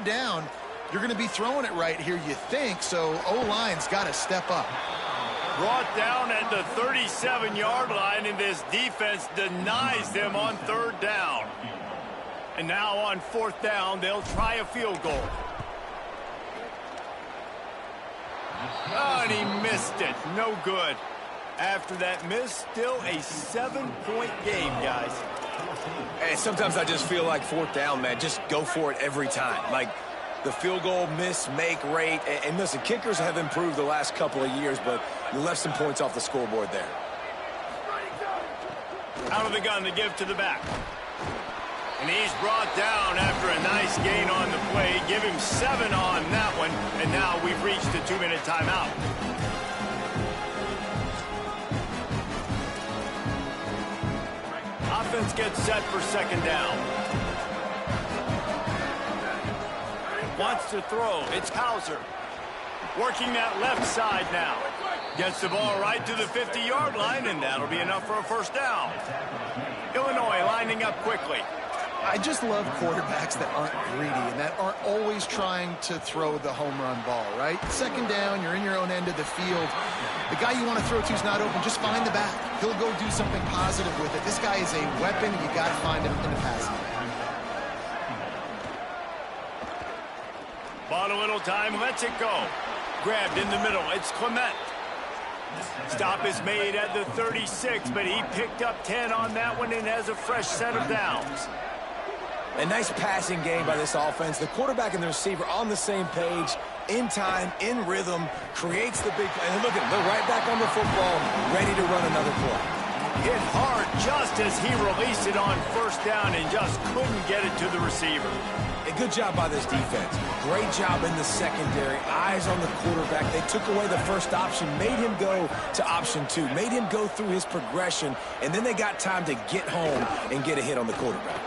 third down, you're going to be throwing it right here, you think, so O-line's got to step up. Brought down at the 37-yard line, and this defense denies them on third down. And now on fourth down, they'll try a field goal. Oh, and he missed it. No good. After that miss, still a 7-point game, guys. Hey, sometimes I just feel like fourth down, man. Just go for it every time. Like the field goal miss-make rate. And listen, kickers have improved the last couple of years, but you left some points off the scoreboard there. Out of the gun to give to the back. And he's brought down after a nice gain on the play. Give him 7 on that one. And now we've reached the 2-minute timeout. Offense gets set for second down. Wants to throw. It's Hauser. Working that left side now. Gets the ball right to the 50-yard line, and that'll be enough for a first down. Illinois lining up quickly. I just love quarterbacks that aren't greedy and that aren't always trying to throw the home run ball, right? Second down, you're in your own end of the field. The guy you want to throw to is not open. Just find the back. He'll go do something positive with it. This guy is a weapon. You got to find him in the passing. Bought a little time, lets it go. Grabbed in the middle. It's Clement. Stop is made at the 36, but he picked up 10 on that one and has a fresh set of downs. A nice passing game by this offense. The quarterback and the receiver on the same page, in time, in rhythm, creates the big play. And look at him, they're right back on the football, ready to run another play. Hit hard just as he released it on first down and just couldn't get it to the receiver. A good job by this defense. Great job in the secondary. Eyes on the quarterback. They took away the first option, made him go to option 2, made him go through his progression, and then they got time to get home and get a hit on the quarterback.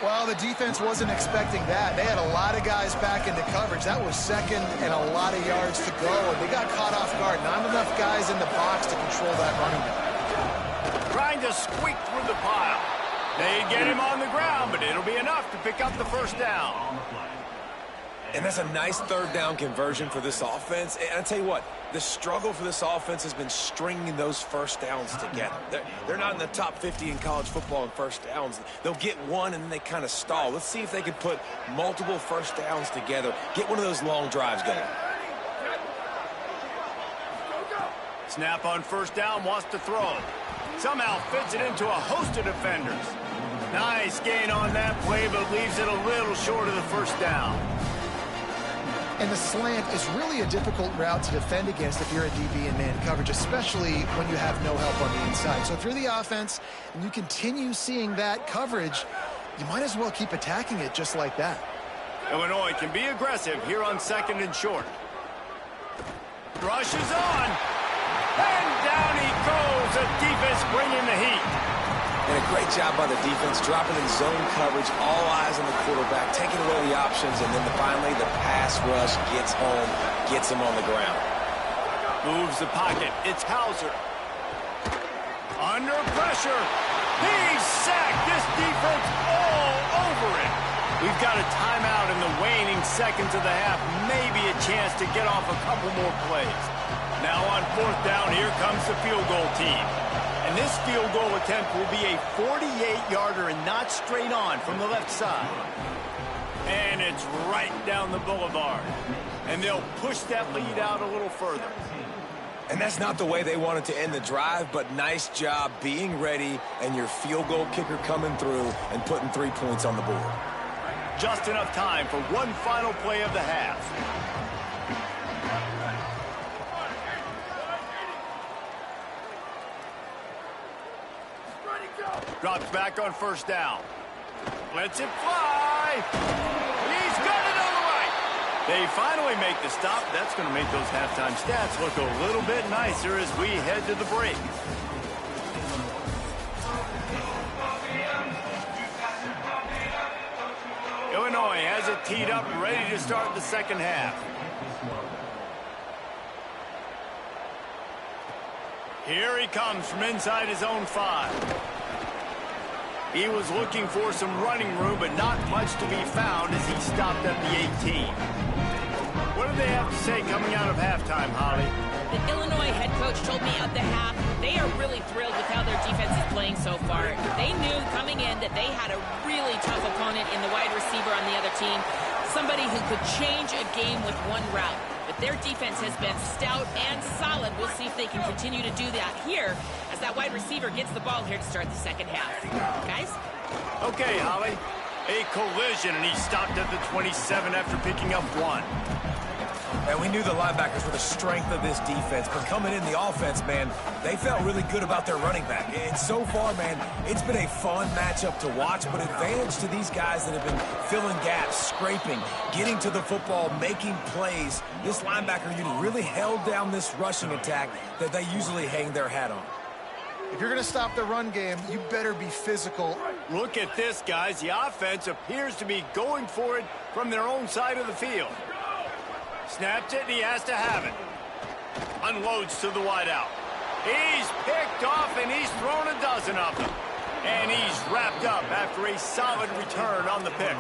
Well, the defense wasn't expecting that. They had a lot of guys back into coverage. That was second and a lot of yards to go, and they got caught off guard. Not enough guys in the box to control that running back. Trying to squeak through the pile. They get him on the ground, but it'll be enough to pick up the first down. And that's a nice third down conversion for this offense. And I tell you what, the struggle for this offense has been stringing those first downs together. They're not in the top 50 in college football in first downs. They'll get one and then they kind of stall. Let's see if they can put multiple first downs together. Get one of those long drives going. Snap on first down, wants to throw. Somehow fits it into a host of defenders. Nice gain on that play, but leaves it a little short of the first down. And the slant is really a difficult route to defend against if you're a DB in man coverage, especially when you have no help on the inside. So if you're the offense and you continue seeing that coverage, you might as well keep attacking it just like that. Illinois can be aggressive here on second and short. Rushes on. And down he goes. The defense bringing the heat. And a great job by the defense, dropping in zone coverage, all eyes on the quarterback, taking away the options, and then finally the pass rush gets home, gets him on the ground. Moves the pocket. It's Hauser. Under pressure. He's sacked. This defense all over it. We've got a timeout in the waning seconds of the half. Maybe a chance to get off a couple more plays. Now on fourth down, here comes the field goal team. And this field goal attempt will be a 48-yarder and not straight on from the left side. And it's right down the boulevard. And they'll push that lead out a little further. And that's not the way they wanted to end the drive, but nice job being ready and your field goal kicker coming through and putting 3 points on the board. Just enough time for one final play of the half. Drops back on first down. Lets it fly. He's got it on the right. They finally make the stop. That's going to make those halftime stats look a little bit nicer as we head to the break. Illinois has it teed up, ready to start the second half. Here he comes from inside his own 5. He was looking for some running room, but not much to be found as he stopped at the 18. What do they have to say coming out of halftime, Holly? The Illinois head coach told me at the half they are really thrilled with how their defense is playing so far. They knew coming in that they had a really tough opponent in the wide receiver on the other team, somebody who could change a game with one route. But their defense has been stout and solid. We'll see if they can continue to do that here as that wide receiver gets the ball here to start the second half. Guys? Okay, Holly. A collision, and he stopped at the 27 after picking up 1. And we knew the linebackers were the strength of this defense, but coming in the offense, man, they felt really good about their running back. And so far, man, it's been a fun matchup to watch, but advantage to these guys that have been filling gaps, scraping, getting to the football, making plays. This linebacker unit really held down this rushing attack that they usually hang their hat on. If you're going to stop the run game, you better be physical. Look at this, guys. The offense appears to be going for it from their own side of the field. Snaps it, and he has to have it. Unloads to the wideout. He's picked off, and he's thrown a dozen of them. And he's wrapped up after a solid return on the pick.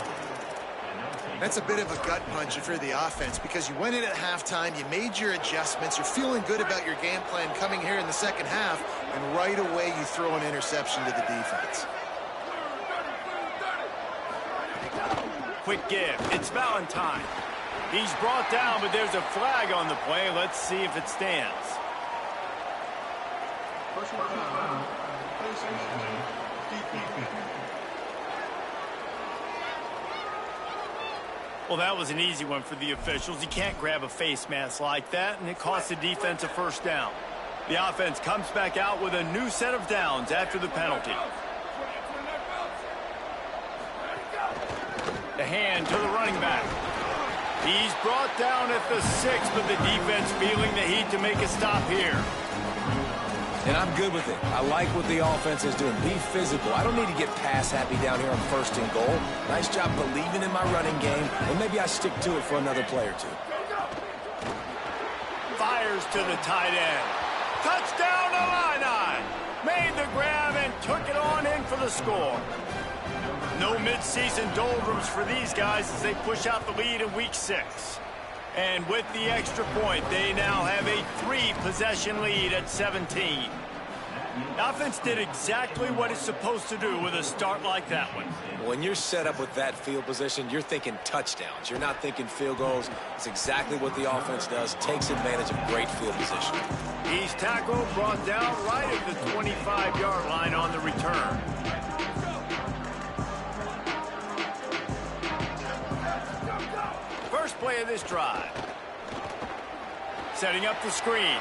That's a bit of a gut punch if you're the offense, because you went in at halftime, you made your adjustments, you're feeling good about your game plan coming here in the second half, and right away you throw an interception to the defense. Quick give. It's Valentine. He's brought down, but there's a flag on the play. Let's see if it stands. Well, that was an easy one for the officials. You can't grab a face mask like that, and it costs the defense a first down. The offense comes back out with a new set of downs after the penalty. The hand to the running back. He's brought down at the 6, but the defense feeling the heat to make a stop here. And I'm good with it. I like what the offense is doing. Be physical. I don't need to get pass happy down here on 1st and goal. Nice job believing in my running game, and maybe I stick to it for another play or two. Fires to the tight end. Touchdown Illini! Made the grab and took it on in for the score. No midseason doldrums for these guys as they push out the lead in week 6. And with the extra point, they now have a 3-possession lead at 17. The offense did exactly what it's supposed to do with a start like that one. When you're set up with that field position, you're thinking touchdowns. You're not thinking field goals. It's exactly what the offense does. Takes advantage of great field position. He's tackled, brought down right at the 25-yard line on the return. First play of this drive. Setting up the screen.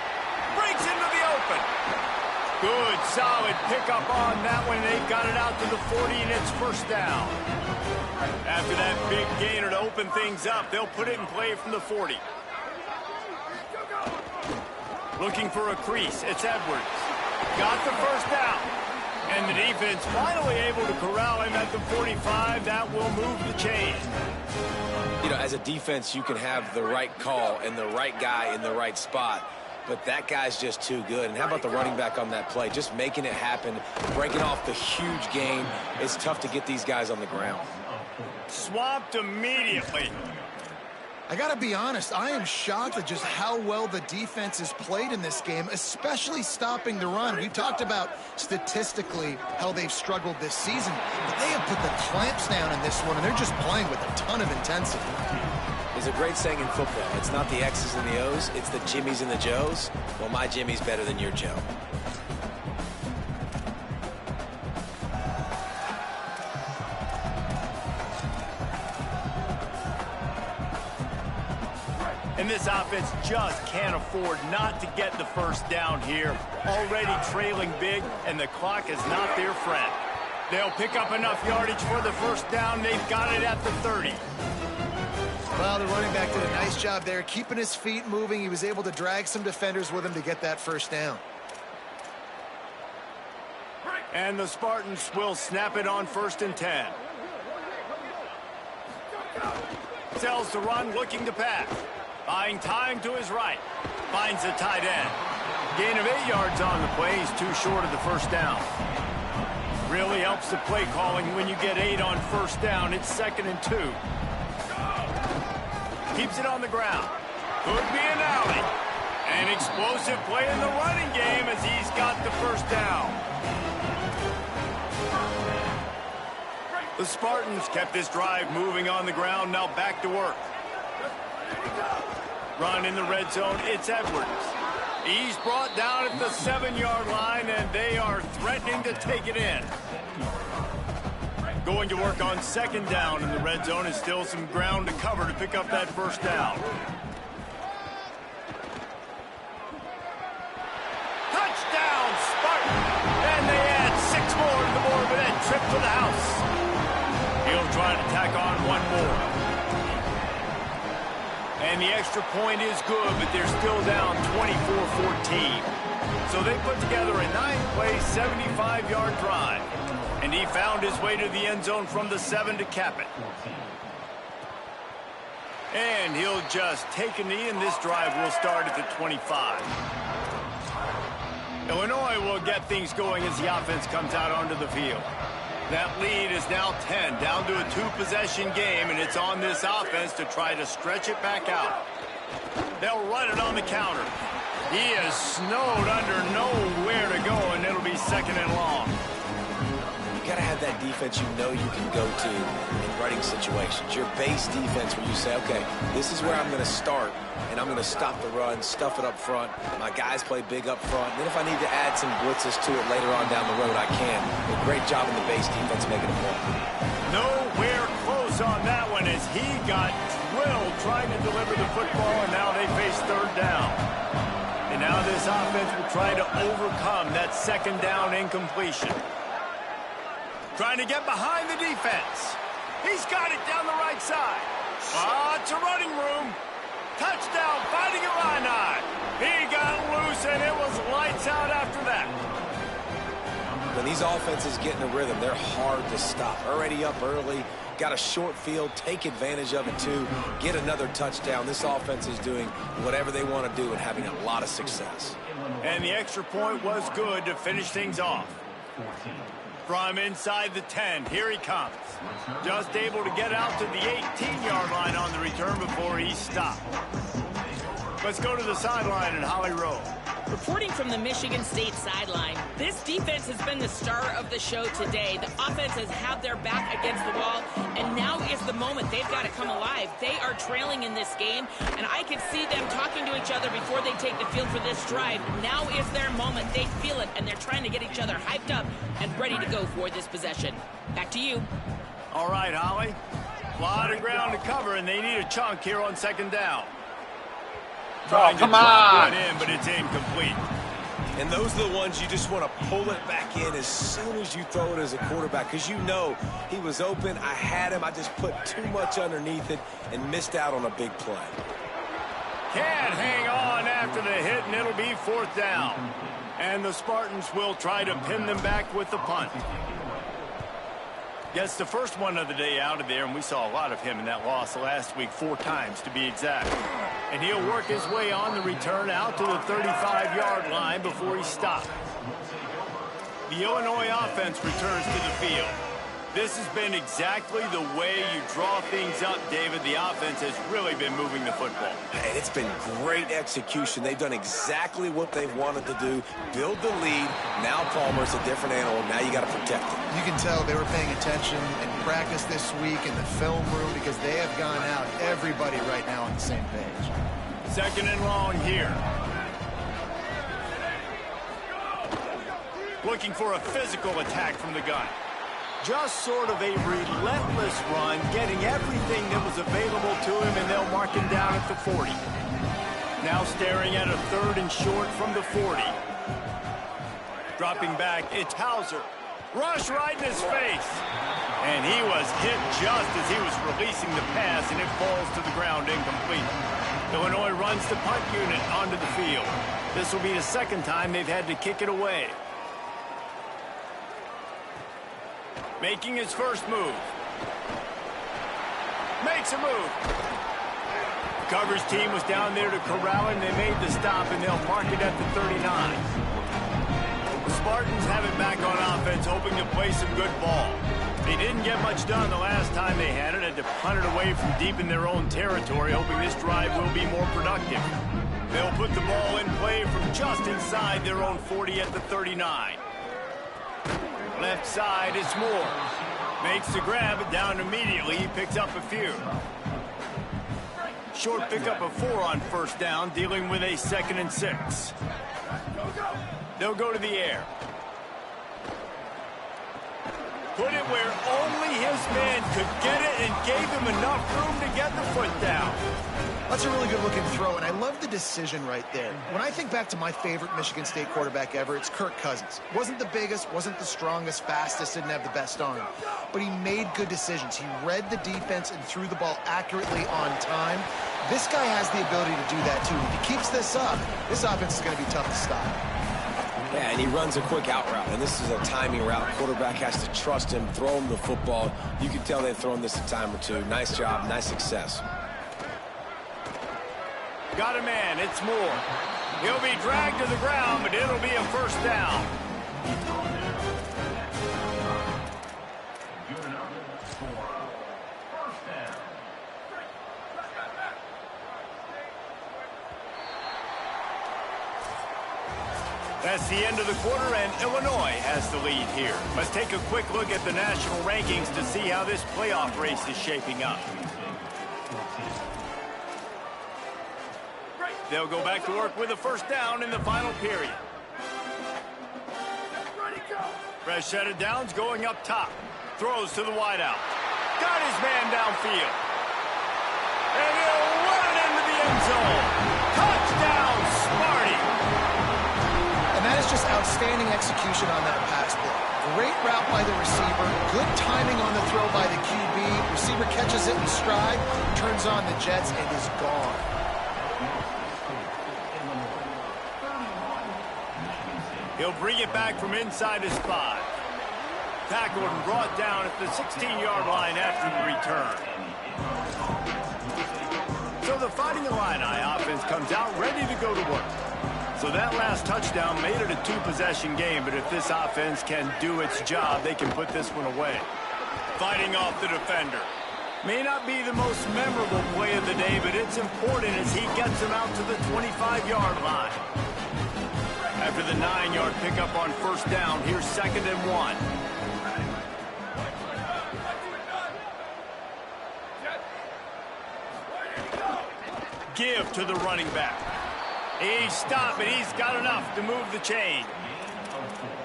Breaks into the open. Good, solid pickup on that one. They've got it out to the 40, and it's first down. After that big gainer to open things up, they'll put it in play from the 40. Looking for a crease. It's Edwards. Got the first down. And the defense finally able to corral him at the 45. That will move the chain. You know, as a defense, you can have the right call and the right guy in the right spot, but that guy's just too good. And how about the running back on that play? Just making it happen, breaking off the huge gain. It's tough to get these guys on the ground. Swamped immediately. I got to be honest, I am shocked at just how well the defense has played in this game, especially stopping the run. We've talked about statistically how they've struggled this season, but they have put the clamps down in this one, and they're just playing with a ton of intensity. There's a great saying in football. It's not the X's and the O's, it's the Jimmies and the Joes. Well, my Jimmy's better than your Joe. And this offense just can't afford not to get the first down here. Already trailing big, and the clock is not their friend. They'll pick up enough yardage for the first down. They've got it at the 30. Well, the running back did a nice job there, keeping his feet moving. He was able to drag some defenders with him to get that first down. And the Spartans will snap it on 1st and 10. Sells the run, looking to pass. Buying time to his right. Finds the tight end. Gain of 8 yards on the play. He's too short of the first down. Really helps the play calling when you get 8 on first down. It's 2nd and 2. Keeps it on the ground. Could be an alley. An explosive play in the running game as he's got the first down. The Spartans kept this drive moving on the ground. Now back to work. Run in the red zone. It's Edwards. He's brought down at the 7-yard line, and they are threatening to take it in. Going to work on 2nd down in the red zone. Is still some ground to cover to pick up that first down. Touchdown, Spartan! And they add 6 more to the board with that trip to the house. He'll try to tack on 1 more. And the extra point is good, but they're still down 24-14. So they put together a 9-play, 75-yard drive. And he found his way to the end zone from the 7 to cap it. And he'll just take a knee, and this drive will start at the 25. Illinois will get things going as the offense comes out onto the field. That lead is now 10, down to a 2-possession game, and it's on this offense to try to stretch it back out. They'll run it on the counter. He is snowed under, nowhere to go, and it'll be 2nd and long. You got to have that defense you know you can go to in running situations. Your base defense where you say, okay, this is where I'm going to start, and I'm going to stop the run, stuff it up front. My guys play big up front. And then if I need to add some blitzes to it later on down the road, I can. A great job in the base defense making a point. Nowhere close on that one as he got drilled trying to deliver the football, and now they face 3rd down. And now this offense will try to overcome that 2nd down incompletion. Trying to get behind the defense. He's got it down the right side. It's a running room. Touchdown, Fighting Illini. He got loose, and it was lights out after that. When these offenses get in a rhythm, they're hard to stop. Already up early, got a short field, take advantage of it too, get another touchdown. This offense is doing whatever they want to do and having a lot of success. And the extra point was good to finish things off. From inside the 10, here he comes. Just able to get out to the 18-yard line on the return before he stopped. Let's go to the sideline at Holly Rowe. Reporting from the Michigan State sideline, this defense has been the star of the show today. The offense has had their back against the wall, and now is the moment they've got to come alive. They are trailing in this game, and I can see them talking to each other before they take the field for this drive. Now is their moment. They feel it, and they're trying to get each other hyped up and ready to go for this possession. Back to you. All right, Holly. A lot of ground to cover, and they need a chunk here on 2nd down. Trying to drop one in, but it's incomplete. And those are the ones you just want to pull it back in as soon as you throw it as a quarterback, because you know he was open, I had him, I just put too much underneath it and missed out on a big play. Can't hang on after the hit, and it'll be 4th down. And the Spartans will try to pin them back with the punt. Gets the first one of the day out of there, and we saw a lot of him in that loss last week, 4 times to be exact. And he'll work his way on the return out to the 35-yard line before he stopped. The Illinois offense returns to the field. This has been exactly the way you draw things up, David. The offense has really been moving the football. And it's been great execution. They've done exactly what they've wanted to do. Build the lead. Now Palmer's a different animal. Now you got to protect it. You can tell they were paying attention in practice this week in the film room because they have gone out, everybody right now on the same page. 2nd and long here. Looking for a physical attack from the gun. Just sort of a relentless run, getting everything that was available to him, and they'll mark him down at the 40. Now staring at a 3rd and short from the 40. Dropping back, it's Hauser. Rush right in his face. And he was hit just as he was releasing the pass, and it falls to the ground incomplete. Illinois runs the punt unit onto the field. This will be the 2nd time they've had to kick it away. Making his first move. Makes a move. The coverage team was down there to corral him. They made the stop, and they'll mark it at the 39. The Spartans have it back on offense, hoping to play some good ball. They didn't get much done the last time they had it. Had to punt it away from deep in their own territory, hoping this drive will be more productive. They'll put the ball in play from just inside their own 40 at the 39. Left side, it's Moore. Makes the grab, it down immediately. He picks up a few. Short pickup of 4 on first down, dealing with a 2nd and 6. They'll go to the air. Put it where only his man could get it and gave him enough room to get the foot down. That's a really good-looking throw, and I love the decision right there. When I think back to my favorite Michigan State quarterback ever, it's Kirk Cousins. Wasn't the biggest, wasn't the strongest, fastest, didn't have the best arm. But he made good decisions. He read the defense and threw the ball accurately on time. This guy has the ability to do that, too. If he keeps this up, this offense is going to be tough to stop. Yeah, and he runs a quick out route, and this is a timing route. Quarterback has to trust him, throw him the football. You can tell they've thrown this a time or two. Nice job, nice success. Got a man, it's Moore. He'll be dragged to the ground, but it'll be a first down. That's the end of the quarter, and Illinois has the lead here. Let's take a quick look at the national rankings to see how this playoff race is shaping up. They'll go back to work with a first down in the final period. Fresh set of downs going up top. Throws to the wideout. Got his man downfield. And he'll run it into the end zone. Touchdown, Sparty. And that is just outstanding execution on that pass play. Great route by the receiver. Good timing on the throw by the QB. Receiver catches it in stride, turns on the jets, and is gone. He'll bring it back from inside his 5. Tackled and brought down at the 16-yard line after the return. So the Fighting Illini offense comes out ready to go to work. So that last touchdown made it a 2-possession game, but if this offense can do its job, they can put this one away. Fighting off the defender. May not be the most memorable play of the day, but it's important as he gets him out to the 25-yard line. After the 9-yard pickup on first down, here's 2nd and 1. Give to the running back. He's stopped, but he's got enough to move the chain.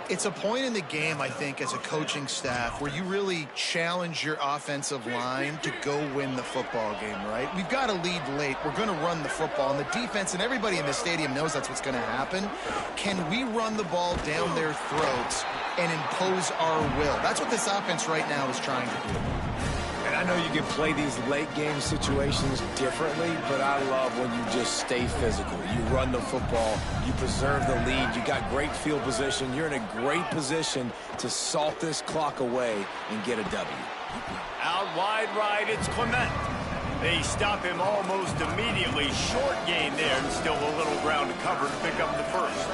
It's a point in the game, I think, as a coaching staff where you really challenge your offensive line to go win the football game, right? We've got to lead late. We're going to run the football. And the defense and everybody in the stadium knows that's what's going to happen. Can we run the ball down their throats and impose our will? That's what this offense right now is trying to do. And I know you can play these late game situations differently, but I love when you just stay physical. You run the football, you preserve the lead, you got great field position, you're in a great position to salt this clock away and get a W. Out wide right, it's Clement. They stop him almost immediately. Short gain there, and still a little ground to cover to pick up the first.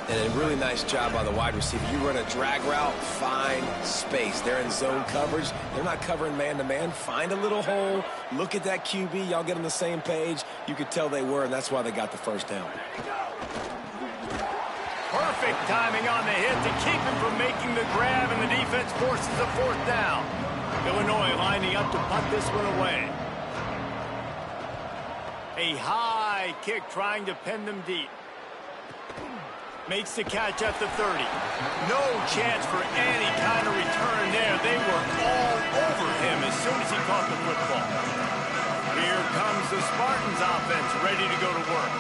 And a really nice job by the wide receiver. You run a drag route, find space. They're in zone coverage. They're not covering man-to-man. Find a little hole. Look at that QB. Y'all get on the same page. You could tell they were, and that's why they got the first down. Perfect timing on the hit to keep him from making the grab, and the defense forces a fourth down. Illinois lining up to punt this one away. A high kick trying to pin them deep. Makes the catch at the 30. No chance for any kind of return there. They were all over him as soon as he caught the football. Here comes the Spartans offense ready to go to work.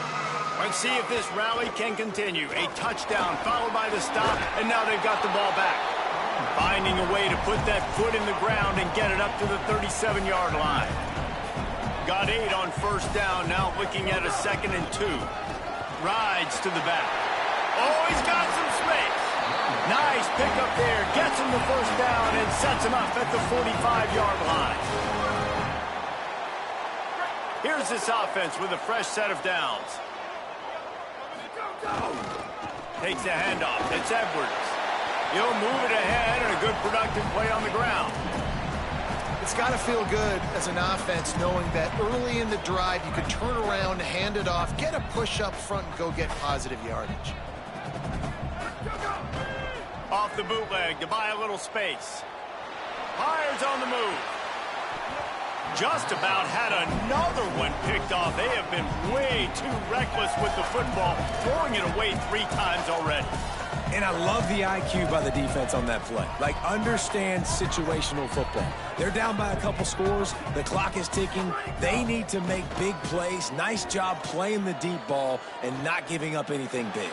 Let's see if this rally can continue. A touchdown followed by the stop, and now they've got the ball back. Finding a way to put that foot in the ground and get it up to the 37-yard line. Got 8 on first down, now looking at a 2nd and 2. Rides to the back. Oh, he's got some space. Nice pickup there. Gets him the first down and sets him up at the 45-yard line. Here's this offense with a fresh set of downs. takes the handoff. It's Edwards. He'll move it ahead and a good productive play on the ground. It's got to feel good as an offense knowing that early in the drive you could turn around, hand it off, get a push up front, and go get positive yardage. Off the bootleg to buy a little space. Hires on the move. Just about had another one picked off. They have been way too reckless with the football, throwing it away 3 times already. And I love the IQ by the defense on that play. Like, understand situational football. They're down by a couple scores. The clock is ticking. They need to make big plays. Nice job playing the deep ball and not giving up anything big.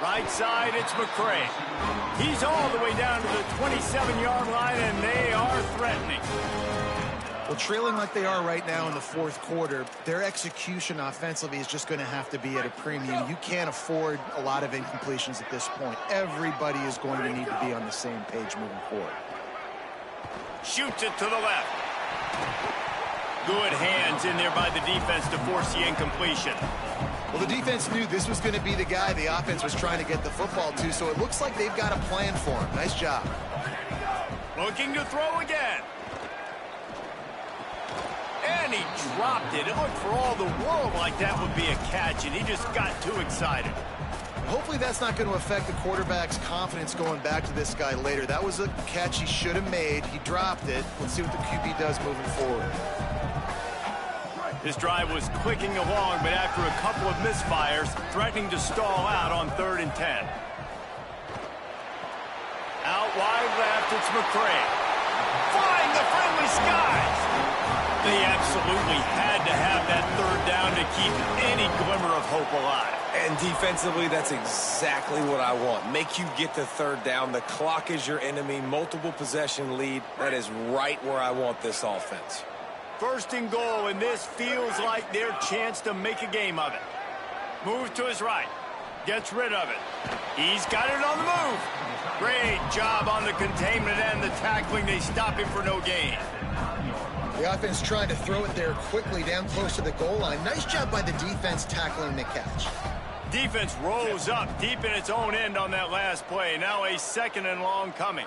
Right side, it's McCray. He's all the way down to the 27-yard line, and they are threatening. Well, trailing like they are right now in the fourth quarter, their execution offensively is just going to have to be at a premium. You can't afford a lot of incompletions at this point. Everybody is going to need to be on the same page moving forward. Shoots it to the left. Good hands in there by the defense to force the incompletion. Well, the defense knew this was going to be the guy the offense was trying to get the football to, so it looks like they've got a plan for him. Nice job. Looking to throw again. And he dropped it. It looked for all the world like that would be a catch, and he just got too excited. Hopefully that's not going to affect the quarterback's confidence going back to this guy later. That was a catch he should have made. He dropped it. Let's see what the QB does moving forward. This drive was clicking along, but after a couple of misfires, threatening to stall out on 3rd and 10. Out wide left, it's McCray. Flying the friendly skies. They absolutely had to have that 3rd down to keep any glimmer of hope alive. And defensively, that's exactly what I want. Make you get the 3rd down. The clock is your enemy. Multiple possession lead. That is right where I want this offense. 1st and goal, and this feels like their chance to make a game of it. Moves to his right. Gets rid of it. He's got it on the move. Great job on the containment and the tackling. They stop him for no gain. The offense trying to throw it there quickly down close to the goal line. Nice job by the defense tackling the catch. Defense rose up deep in its own end on that last play. Now a 2nd and long coming.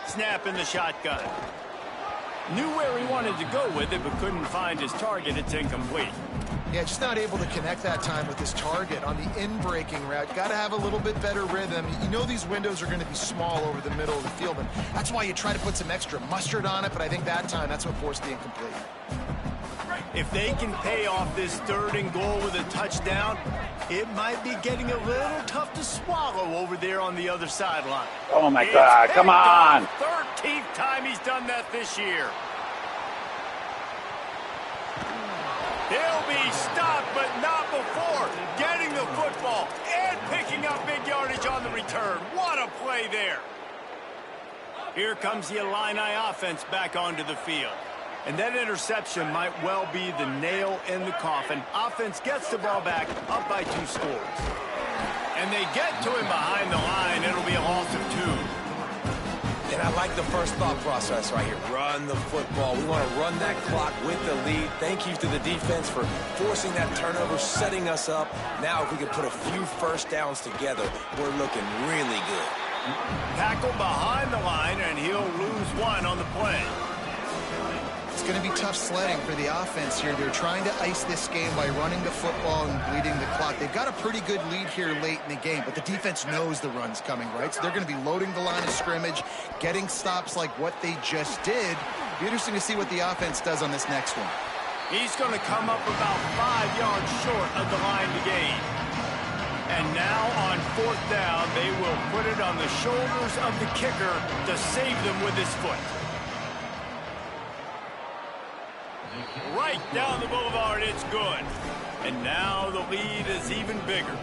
Snap in the shotgun. Knew where he wanted to go with it, but couldn't find his target. It's incomplete. Yeah, just not able to connect that time with his target on the in-breaking route. Got to have a little bit better rhythm. You know these windows are going to be small over the middle of the field, and that's why you try to put some extra mustard on it, but I think that time that's what forced the incomplete. If they can pay off this 3rd and goal with a touchdown, it might be getting a little tough to swallow over there on the other sideline. Oh, my God. Come on. 13th time he's done that this year. He'll be stopped, but not before getting the football and picking up big yardage on the return. What a play there. Here comes the Illini offense back onto the field. And that interception might well be the nail in the coffin. Offense gets the ball back, up by 2 scores. And they get to him behind the line. It'll be a loss of 2. And I like the first thought process right here. Run the football. We want to run that clock with the lead. Thank you to the defense for forcing that turnover, setting us up. Now if we could put a few 1st downs together, we're looking really good. Tackle behind the line, and he'll lose 1 on the play. It's going to be tough sledding for the offense here. They're trying to ice this game by running the football and bleeding the clock. They've got a pretty good lead here late in the game, but the defense knows the run's coming, right? So they're going to be loading the line of scrimmage, getting stops like what they just did. Be interesting to see what the offense does on this next one. He's going to come up about 5 yards short of the line to gain. And now on 4th down, they will put it on the shoulders of the kicker to save them with his foot. Right down the boulevard, it's good. And now the lead is even bigger.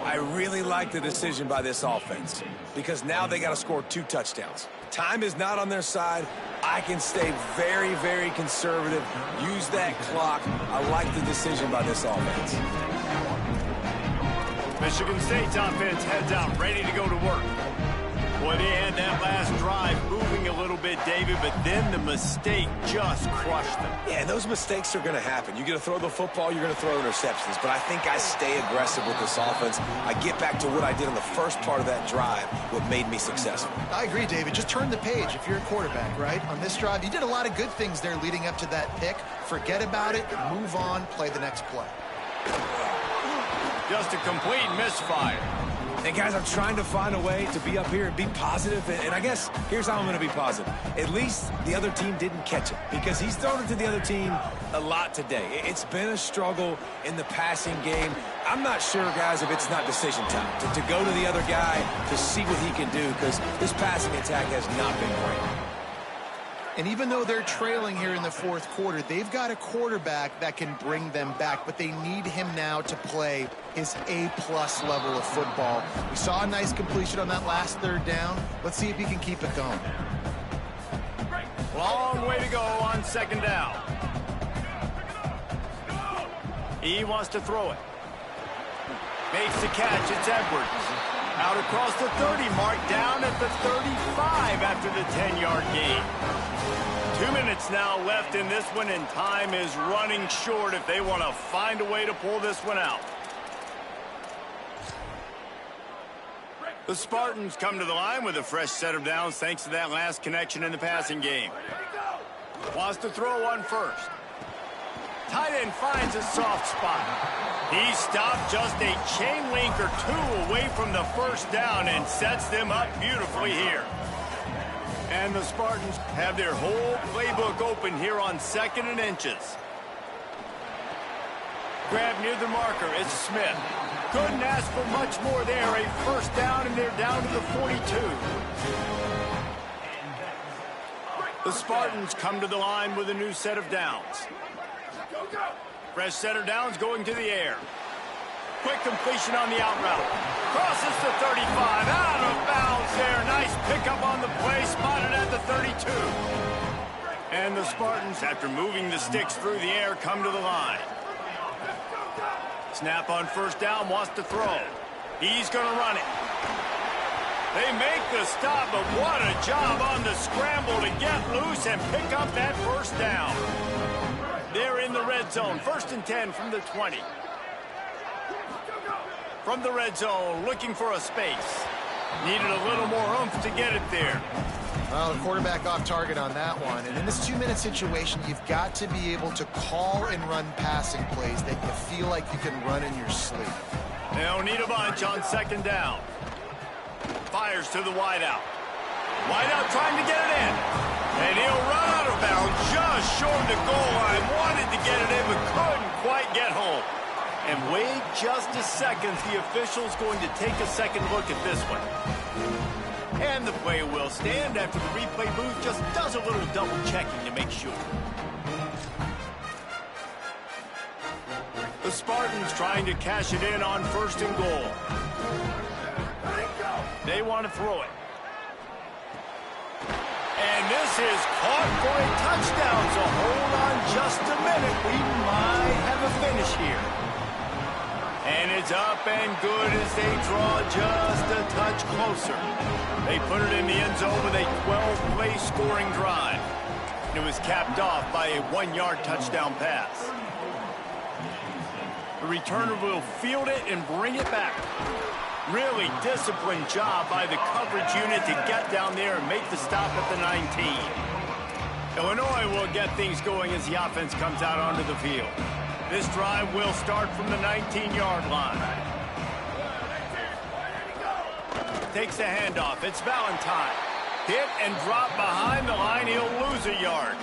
I really like the decision by this offense because now they got to score 2 touchdowns. Time is not on their side. I can stay very, very conservative. Use that clock. I like the decision by this offense. Michigan State's offense heads out, ready to go to work. Well, they had that last drive moving a little bit, David, but then the mistake just crushed them. Yeah, and those mistakes are going to happen. You're going to throw the football, you're going to throw interceptions. But I think I stay aggressive with this offense. I get back to what I did on the first part of that drive, what made me successful. I agree, David. Just turn the page if you're a quarterback, right? On this drive, you did a lot of good things there leading up to that pick. Forget about it, move on, play the next play. Just a complete misfire. And guys, I'm trying to find a way to be up here and be positive. And I guess here's how I'm going to be positive. At least the other team didn't catch it, because he's thrown it to the other team a lot today. It's been a struggle in the passing game. I'm not sure, guys, if it's not decision time to go to the other guy to see what he can do, because this passing attack has not been great. And even though they're trailing here in the fourth quarter, they've got a quarterback that can bring them back, but they need him now to play his A-plus level of football. We saw a nice completion on that last third down. Let's see if he can keep it going. Long way to go on second down. He wants to throw it. Makes the catch. It's Edwards. Out across the 30 mark, down at the 35 after the 10-yard gain. 2 minutes now left in this one, and time is running short if they want to find a way to pull this one out. The Spartans come to the line with a fresh set of downs thanks to that last connection in the passing game. Wants to throw on first. Tight end finds a soft spot. He stopped just a chain link or two away from the first down and sets them up beautifully here. And the Spartans have their whole playbook open here on 2nd and inches. Grab near the marker. It's Smith. Couldn't ask for much more there. A first down, and they're down to the 42. The Spartans come to the line with a new set of downs. Fresh set of downs going to the air. Quick completion on the out route. Crosses the 35. Out of bounds there. Nice pickup on the play. Spotted at the 32. And the Spartans, after moving the sticks through the air, come to the line. Snap on first down. Wants to throw. He's going to run it. They make the stop, but what a job on the scramble to get loose and pick up that first down. They're in the red zone. 1st and 10 from the 20. From the red zone, looking for a space. Needed a little more oomph to get it there. Well, the quarterback off target on that one. And in this 2-minute situation, you've got to be able to call and run passing plays that you feel like you can run in your sleep. They'll need a bunch on 2nd down. Fires to the wideout. Wideout trying to get it in. And he'll run out of bounds just short of the goal line. Wanted to get it in, but couldn't quite get home. And wait just a second. The official's going to take a second look at this one. And the play will stand after the replay booth just does a little double checking to make sure. The Spartans trying to cash it in on 1st and goal. They want to throw it. And this is caught for a touchdown, so hold on just a minute. We might have a finish here. And it's up and good as they draw just a touch closer. They put it in the end zone with a 12-play scoring drive. And it was capped off by a 1-yard touchdown pass. The returner will field it and bring it back. Really disciplined job by the coverage unit to get down there and make the stop at the 19. Illinois will get things going as the offense comes out onto the field. This drive will start from the 19-yard line. Takes the handoff. It's Valentine. Hit and drop behind the line. He'll lose a yard.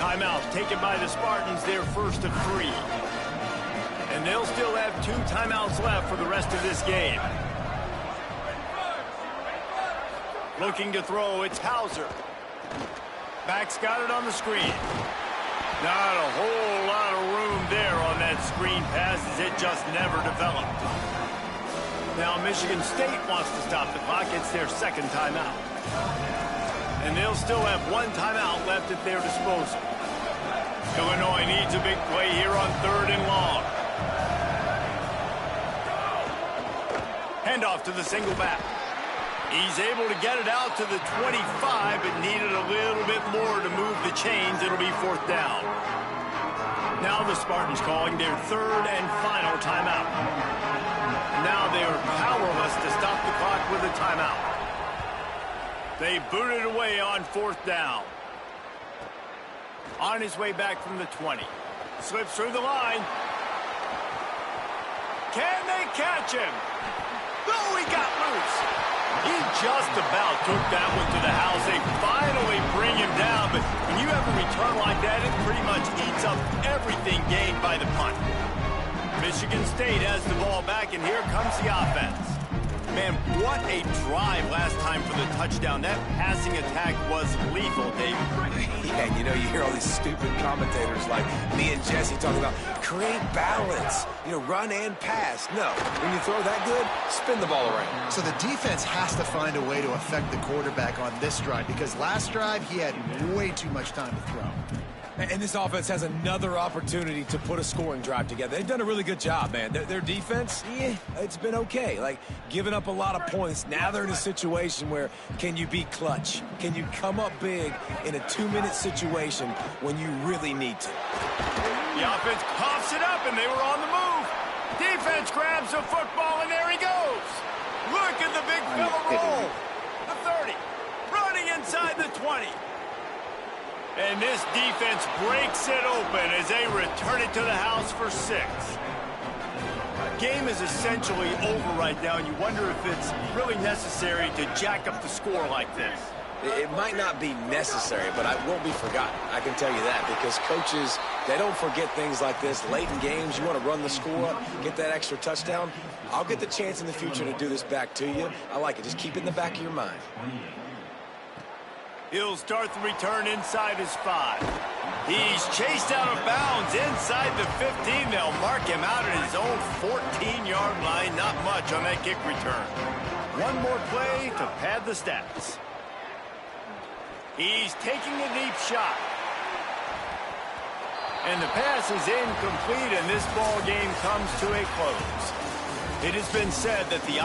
Timeout taken by the Spartans, their first of 3. And they'll still have 2 timeouts left for the rest of this game. Looking to throw, it's Hauser. Back's got it on the screen. Not a whole lot of room there on that screen pass as it just never developed. Now Michigan State wants to stop the clock. It's their 2nd timeout. And they'll still have 1 timeout left at their disposal. Illinois needs a big play here on 3rd and long. Handoff to the single back. He's able to get it out to the 25, but needed a little bit more to move the chains. It'll be 4th down. Now the Spartans calling their 3rd and final timeout. Now they are powerless to stop the clock with a timeout. They booted away on 4th down. On his way back from the 20. Slips through the line. Can they catch him? No, he got loose. He just about took that one to the house. They finally bring him down, but when you have a return like that, it pretty much eats up everything gained by the punt. Michigan State has the ball back, and here comes the offense. Man, what a drive last time for the touchdown. That passing attack was lethal, David. Yeah, you know, you hear all these stupid commentators like me and Jesse talking about create balance, you know, run and pass. No, when you throw that good, spin the ball around. So the defense has to find a way to affect the quarterback on this drive, because last drive he had way too much time to throw. And this offense has another opportunity to put a scoring drive together. They've done a really good job, man. Their defense, yeah, it's been okay. Like, giving up a lot of points. Now they're in a situation where can you be clutch? Can you come up big in a 2-minute situation when you really need to? The offense coughs it up, and they were on the move. Defense grabs the football, and there he goes. Look at the big fella roll. The 30, running inside the 20. And this defense breaks it open as they return it to the house for 6. Game is essentially over right now, and you wonder if it's really necessary to jack up the score like this. It might not be necessary, but it won't be forgotten. I can tell you that, because coaches, they don't forget things like this. Late in games, you want to run the score up, get that extra touchdown. I'll get the chance in the future to do this back to you. I like it. Just keep it in the back of your mind. He'll start the return inside his 5. He's chased out of bounds inside the 15. They'll mark him out at his own 14-yard line. Not much on that kick return. One more play to pad the stats. He's taking a deep shot. And the pass is incomplete, and this ball game comes to a close. It has been said that the